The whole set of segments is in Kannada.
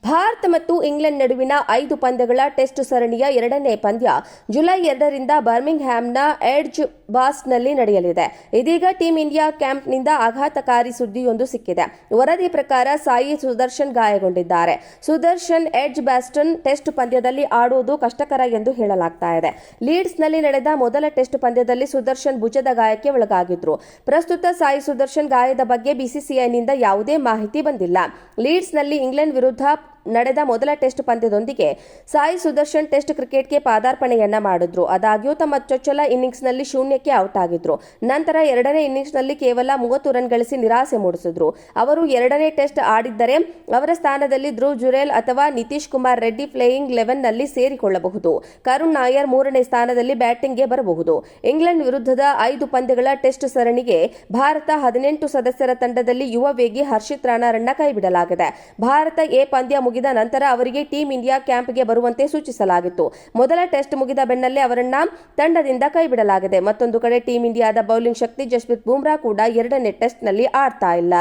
ಭಾರತ ಮತ್ತು ಇಂಗ್ಲೆಂಡ್ ನಡುವಿನ 5 ಪಂದ್ಯಗಳ ಟೆಸ್ಟ್ ಸರಣಿಯ ಎರಡನೇ ಪಂದ್ಯ ಜುಲೈ 2ರಿಂದ ಬರ್ಮಿಂಗ್ಹ್ಯಾಮ್ನ ಎಡ್ಜ್ ಬಾಸ್ನಲ್ಲಿ ನಡೆಯಲಿದೆ. ಇದೀಗ ಟೀಂ ಇಂಡಿಯಾ ಕ್ಯಾಂಪ್ನಿಂದ ಆಘಾತಕಾರಿ ಸುದ್ದಿಯೊಂದು ಸಿಕ್ಕಿದೆ. ವರದಿ ಪ್ರಕಾರ ಸಾಯಿ ಸುದರ್ಶನ್ ಗಾಯಗೊಂಡಿದ್ದಾರೆ. ಸುದರ್ಶನ್ ಎಡ್ಜ್ ಬಾಸ್ಟನ್ ಟೆಸ್ಟ್ ಪಂದ್ಯದಲ್ಲಿ ಆಡುವುದು ಕಷ್ಟಕರ ಎಂದು ಹೇಳಲಾಗ್ತಾ ಇದೆ. ಲೀಡ್ಸ್ನಲ್ಲಿ ನಡೆದ ಮೊದಲ ಟೆಸ್ಟ್ ಪಂದ್ಯದಲ್ಲಿ ಸುದರ್ಶನ್ ಭುಜದ ಗಾಯಕ್ಕೆ ಒಳಗಾಗಿದ್ರು. ಪ್ರಸ್ತುತ ಸಾಯಿ ಸುದರ್ಶನ್ ಗಾಯದ ಬಗ್ಗೆ ಬಿಸಿಸಿಐನಿಂದ ಯಾವುದೇ ಮಾಹಿತಿ ಬಂದಿಲ್ಲ. ಲೀಡ್ಸ್ನಲ್ಲಿ ಇಂಗ್ಲೆಂಡ್ ವಿರುದ್ಧ ನಡೆದ ಮೊದಲ ಟೆಸ್ಟ್ ಪಂದ್ಯದೊಂದಿಗೆ ಸಾಯಿ ಸುದರ್ಶನ್ ಟೆಸ್ಟ್ ಕ್ರಿಕೆಟ್ಗೆ ಪಾದಾರ್ಪಣೆಯನ್ನ ಮಾಡಿದ್ರು. ಆದಾಗ್ಯೂ ತಮ್ಮ ಚೊಚ್ಚಲ ಇನ್ನಿಂಗ್ಸ್ನಲ್ಲಿ ಶೂನ್ಯಕ್ಕೆ ಔಟ್ ಆಗಿದ್ರು. ನಂತರ ಎರಡನೇ ಇನ್ನಿಂಗ್ಸ್ನಲ್ಲಿ ಕೇವಲ 30 ರನ್ ಗಳಿಸಿ ನಿರಾಸೆ ಮೂಡಿಸಿದ್ರು. ಅವರು ಎರಡನೇ ಟೆಸ್ಟ್ ಆಡಿದ್ದರೆ ಅವರ ಸ್ಥಾನದಲ್ಲಿ ಧ್ರುವ್ ಜುರೇಲ್ ಅಥವಾ ನಿತೀಶ್ ಕುಮಾರ್ ರೆಡ್ಡಿ ಪ್ಲೇಯಿಂಗ್ 11ನಲ್ಲಿ ಸೇರಿಕೊಳ್ಳಬಹುದು. ಕರುಣ್ ನಾಯರ್ 3ನೇ ಸ್ಥಾನದಲ್ಲಿ ಬ್ಯಾಟಿಂಗ್ಗೆ ಬರಬಹುದು. ಇಂಗ್ಲೆಂಡ್ ವಿರುದ್ಧದ 5 ಪಂದ್ಯಗಳ ಟೆಸ್ಟ್ ಸರಣಿಗೆ ಭಾರತ 18 ಸದಸ್ಯರ ತಂಡದಲ್ಲಿ ಯುವ ವೇಗಿ ಹರ್ಷಿತ್ ರಾಣಾರನ್ನ ಕೈಬಿಡಲಾಗಿದೆ. ಭಾರತ ಎ ಪಂದ್ಯ ಮುಗಿದ ನಂತರ ಅವರಿಗೆ ಟೀಂ ಇಂಡಿಯಾ ಕ್ಯಾಂಪ್ಗೆ ಬರುವಂತೆ ಸೂಚಿಸಲಾಗಿತ್ತು. ಮೊದಲ ಟೆಸ್ಟ್ ಮುಗಿದ ಬೆನ್ನಲ್ಲೇ ಅವರನ್ನ ತಂಡದಿಂದ ಕೈಬಿಡಲಾಗಿದೆ. ಮತ್ತೊಂದು ಕಡೆ ಟೀಂ ಇಂಡಿಯಾದ ಬೌಲಿಂಗ್ ಶಕ್ತಿ ಜಸ್ಪ್ರೀತ್ ಬುಮ್ರಾ ಕೂಡ ಎರಡನೇ ಟೆಸ್ಟ್ನಲ್ಲಿ ಆಡ್ತಾ ಇಲ್ಲ.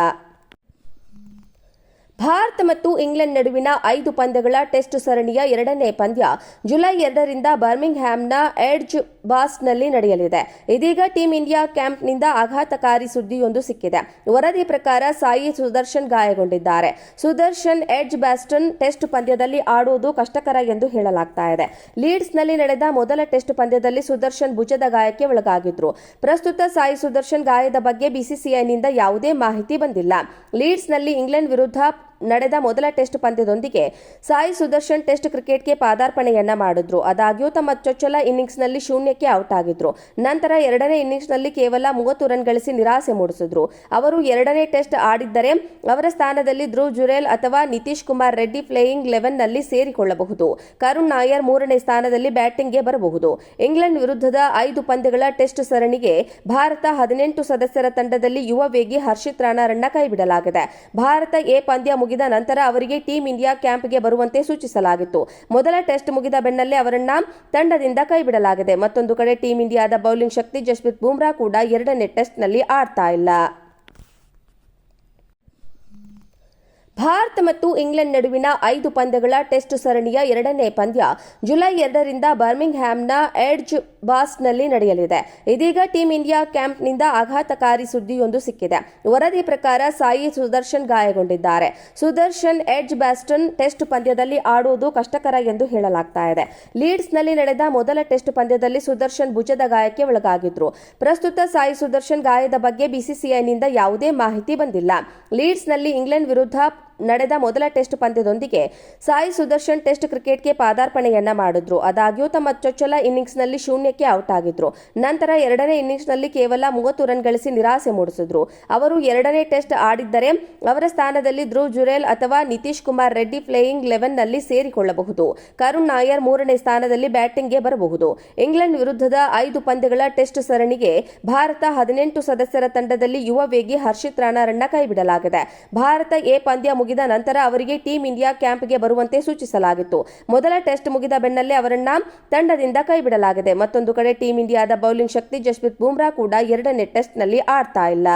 ಭಾರತ ಮತ್ತು ಇಂಗ್ಲೆಂಡ್ ನಡುವಿನ 5 ಪಂದ್ಯಗಳ ಟೆಸ್ಟ್ ಸರಣಿಯ ಎರಡನೇ ಪಂದ್ಯ ಜುಲೈ 2ರಿಂದ ಬರ್ಮಿಂಗ್ಹ್ಯಾಮ್ನ ಎಡ್ಜ್ ಬಾಸ್ನಲ್ಲಿ ನಡೆಯಲಿದೆ. ಇದೀಗ ಟೀಂ ಇಂಡಿಯಾ ಕ್ಯಾಂಪ್ನಿಂದ ಆಘಾತಕಾರಿ ಸುದ್ದಿಯೊಂದು ಸಿಕ್ಕಿದೆ. ವರದಿ ಪ್ರಕಾರ ಸಾಯಿ ಸುದರ್ಶನ್ ಗಾಯಗೊಂಡಿದ್ದಾರೆ. ಸುದರ್ಶನ್ ಎಡ್ಜ್ ಬಾಸ್ಟನ್ ಟೆಸ್ಟ್ ಪಂದ್ಯದಲ್ಲಿ ಆಡುವುದು ಕಷ್ಟಕರ ಎಂದು ಹೇಳಲಾಗ್ತಾ ಇದೆ. ಲೀಡ್ಸ್ನಲ್ಲಿ ನಡೆದ ಮೊದಲ ಟೆಸ್ಟ್ ಪಂದ್ಯದಲ್ಲಿ ಸುದರ್ಶನ್ ಭುಜದ ಗಾಯಕ್ಕೆ ಒಳಗಾಗಿದ್ರು. ಪ್ರಸ್ತುತ ಸಾಯಿ ಸುದರ್ಶನ್ ಗಾಯದ ಬಗ್ಗೆ ಬಿಸಿಸಿಐನಿಂದ ಯಾವುದೇ ಮಾಹಿತಿ ಬಂದಿಲ್ಲ. ಲೀಡ್ಸ್ನಲ್ಲಿ ಇಂಗ್ಲೆಂಡ್ ವಿರುದ್ಧ ನಡೆದ ಮೊದಲ ಟೆಸ್ಟ್ ಪಂದ್ಯದೊಂದಿಗೆ ಸಾಯಿ ಸುದರ್ಶನ್ ಟೆಸ್ಟ್ ಕ್ರಿಕೆಟ್ಗೆ ಪಾದಾರ್ಪಣೆಯನ್ನ ಮಾಡಿದ್ರು. ಆದಾಗ್ಯೂ ತಮ್ಮ ಚೊಚ್ಚಲ ಇನ್ನಿಂಗ್ಸ್ನಲ್ಲಿ ಶೂನ್ಯಕ್ಕೆ ಔಟ್ ಆಗಿದ್ರು. ನಂತರ ಎರಡನೇ ಇನ್ನಿಂಗ್ಸ್ನಲ್ಲಿ ಕೇವಲ 30 ರನ್ ಗಳಿಸಿ ನಿರಾಸೆ ಮೂಡಿಸಿದ್ರು. ಅವರು ಎರಡನೇ ಟೆಸ್ಟ್ ಆಡಿದ್ದರೆ ಅವರ ಸ್ಥಾನದಲ್ಲಿ ಧ್ರುವ್ ಜುರೇಲ್ ಅಥವಾ ನಿತೀಶ್ ಕುಮಾರ್ ರೆಡ್ಡಿ ಪ್ಲೇಯಿಂಗ್ 11ನಲ್ಲಿ ಸೇರಿಕೊಳ್ಳಬಹುದು. ಕರುಣ್ ನಾಯರ್ 3ನೇ ಸ್ಥಾನದಲ್ಲಿ ಬ್ಯಾಟಿಂಗ್ಗೆ ಬರಬಹುದು. ಇಂಗ್ಲೆಂಡ್ ವಿರುದ್ಧದ 5 ಪಂದ್ಯಗಳ ಟೆಸ್ಟ್ ಸರಣಿಗೆ ಭಾರತ 18 ಸದಸ್ಯರ ತಂಡದಲ್ಲಿ ಯುವ ವೇಗಿ ಹರ್ಷಿತ್ ರಾಣಾರನ್ನ ಕೈಬಿಡಲಾಗಿದೆ. ಭಾರತ ಎ ಪಂದ್ಯ ಮುಗಿದ ನಂತರ ಅವರಿಗೆ ಟೀಂ ಇಂಡಿಯಾ ಕ್ಯಾಂಪ್ಗೆ ಬರುವಂತೆ ಸೂಚಿಸಲಾಗಿತ್ತು. ಮೊದಲ ಟೆಸ್ಟ್ ಮುಗಿದ ಬೆನ್ನಲ್ಲೇ ಅವರನ್ನ ತಂಡದಿಂದ ಕೈಬಿಡಲಾಗಿದೆ. ಮತ್ತೊಂದು ಕಡೆ ಟೀಂ ಇಂಡಿಯಾದ ಬೌಲಿಂಗ್ ಶಕ್ತಿ ಜಸ್ಪ್ರೀತ್ ಬುಮ್ರಾ ಕೂಡ ಎರಡನೇ ಟೆಸ್ಟ್ನಲ್ಲಿ ಆಡ್ತಾ ಇಲ್ಲ. ಭಾರತ ಮತ್ತು ಇಂಗ್ಲೆಂಡ್ ನಡುವಿನ 5 ಪಂದ್ಯಗಳ ಟೆಸ್ಟ್ ಸರಣಿಯ ಎರಡನೇ ಪಂದ್ಯ ಜುಲೈ 2ರಿಂದ ಬರ್ಮಿಂಗ್ಹ್ಯಾಮ್ನ ಎಡ್ಜ್ ಬಾಸ್ನಲ್ಲಿ ನಡೆಯಲಿದೆ. ಇದೀಗ ಟೀಂ ಇಂಡಿಯಾ ಕ್ಯಾಂಪ್ನಿಂದ ಆಘಾತಕಾರಿ ಸುದ್ದಿಯೊಂದು ಸಿಕ್ಕಿದೆ. ವರದಿ ಪ್ರಕಾರ ಸಾಯಿ ಸುದರ್ಶನ್ ಗಾಯಗೊಂಡಿದ್ದಾರೆ. ಸುದರ್ಶನ್ ಎಡ್ಜ್ ಬಾಸ್ಟನ್ ಟೆಸ್ಟ್ ಪಂದ್ಯದಲ್ಲಿ ಆಡುವುದು ಕಷ್ಟಕರ ಎಂದು ಹೇಳಲಾಗ್ತಾ ಇದೆ. ಲೀಡ್ಸ್ನಲ್ಲಿ ನಡೆದ ಮೊದಲ ಟೆಸ್ಟ್ ಪಂದ್ಯದಲ್ಲಿ ಸುದರ್ಶನ್ ಭುಜದ ಗಾಯಕ್ಕೆ ಒಳಗಾಗಿದ್ರು. ಪ್ರಸ್ತುತ ಸಾಯಿ ಸುದರ್ಶನ್ ಗಾಯದ ಬಗ್ಗೆ ಬಿಸಿಸಿಐನಿಂದ ಯಾವುದೇ ಮಾಹಿತಿ ಬಂದಿಲ್ಲ. ಲೀಡ್ಸ್ನಲ್ಲಿ ಇಂಗ್ಲೆಂಡ್ ವಿರುದ್ಧ ನಡೆದ ಮೊದಲ ಟೆಸ್ಟ್ ಪಂದ್ಯದೊಂದಿಗೆ ಸಾಯಿ ಸುದರ್ಶನ್ ಟೆಸ್ಟ್ ಕ್ರಿಕೆಟ್ಗೆ ಪಾದಾರ್ಪಣೆಯನ್ನ ಮಾಡಿದ್ರು. ಆದಾಗ್ಯೂ ತಮ್ಮ ಚೊಚ್ಚಲ ಇನ್ನಿಂಗ್ಸ್ನಲ್ಲಿ ಶೂನ್ಯಕ್ಕೆ ಔಟ್ ಆಗಿದ್ರು. ನಂತರ ಎರಡನೇ ಇನ್ನಿಂಗ್ಸ್ನಲ್ಲಿ ಕೇವಲ 30 ರನ್ ಗಳಿಸಿ ನಿರಾಸೆ ಮೂಡಿಸಿದ್ರು. ಅವರು ಎರಡನೇ ಟೆಸ್ಟ್ ಆಡಿದ್ದರೆ ಅವರ ಸ್ಥಾನದಲ್ಲಿ ಧ್ರುವ್ ಜುರೇಲ್ ಅಥವಾ ನಿತೀಶ್ ಕುಮಾರ್ ರೆಡ್ಡಿ ಪ್ಲೇಯಿಂಗ್ 11ನಲ್ಲಿ ಸೇರಿಕೊಳ್ಳಬಹುದು. ಕರುಣ್ ನಾಯರ್ 3ನೇ ಸ್ಥಾನದಲ್ಲಿ ಬ್ಯಾಟಿಂಗ್ಗೆ ಬರಬಹುದು. ಇಂಗ್ಲೆಂಡ್ ವಿರುದ್ಧದ 5 ಪಂದ್ಯಗಳ ಟೆಸ್ಟ್ ಸರಣಿಗೆ ಭಾರತ 18 ಸದಸ್ಯರ ತಂಡದಲ್ಲಿ ಯುವ ವೇಗಿ ಹರ್ಷಿತ್ ರಾಣಾರನ್ನ ಕೈಬಿಡಲಾಗಿದೆ. ಭಾರತ ಎ ಪಂದ್ಯ ಮುಗಿದ ನಂತರ ಅವರಿಗೆ ಟೀಂ ಇಂಡಿಯಾ ಕ್ಯಾಂಪ್ಗೆ ಬರುವಂತೆ ಸೂಚಿಸಲಾಗಿತ್ತು. ಮೊದಲ ಟೆಸ್ಟ್ ಮುಗಿದ ಬೆನ್ನಲ್ಲೇ ಅವರನ್ನ ತಂಡದಿಂದ ಕೈಬಿಡಲಾಗಿದೆ. ಮತ್ತೊಂದು ಕಡೆ ಟೀಂ ಇಂಡಿಯಾದ ಬೌಲಿಂಗ್ ಶಕ್ತಿ ಜಸ್ಪ್ರೀತ್ ಬುಮ್ರಾ ಕೂಡ ಎರಡನೇ ಟೆಸ್ಟ್ನಲ್ಲಿ ಆಡ್ತಾ ಇಲ್ಲ.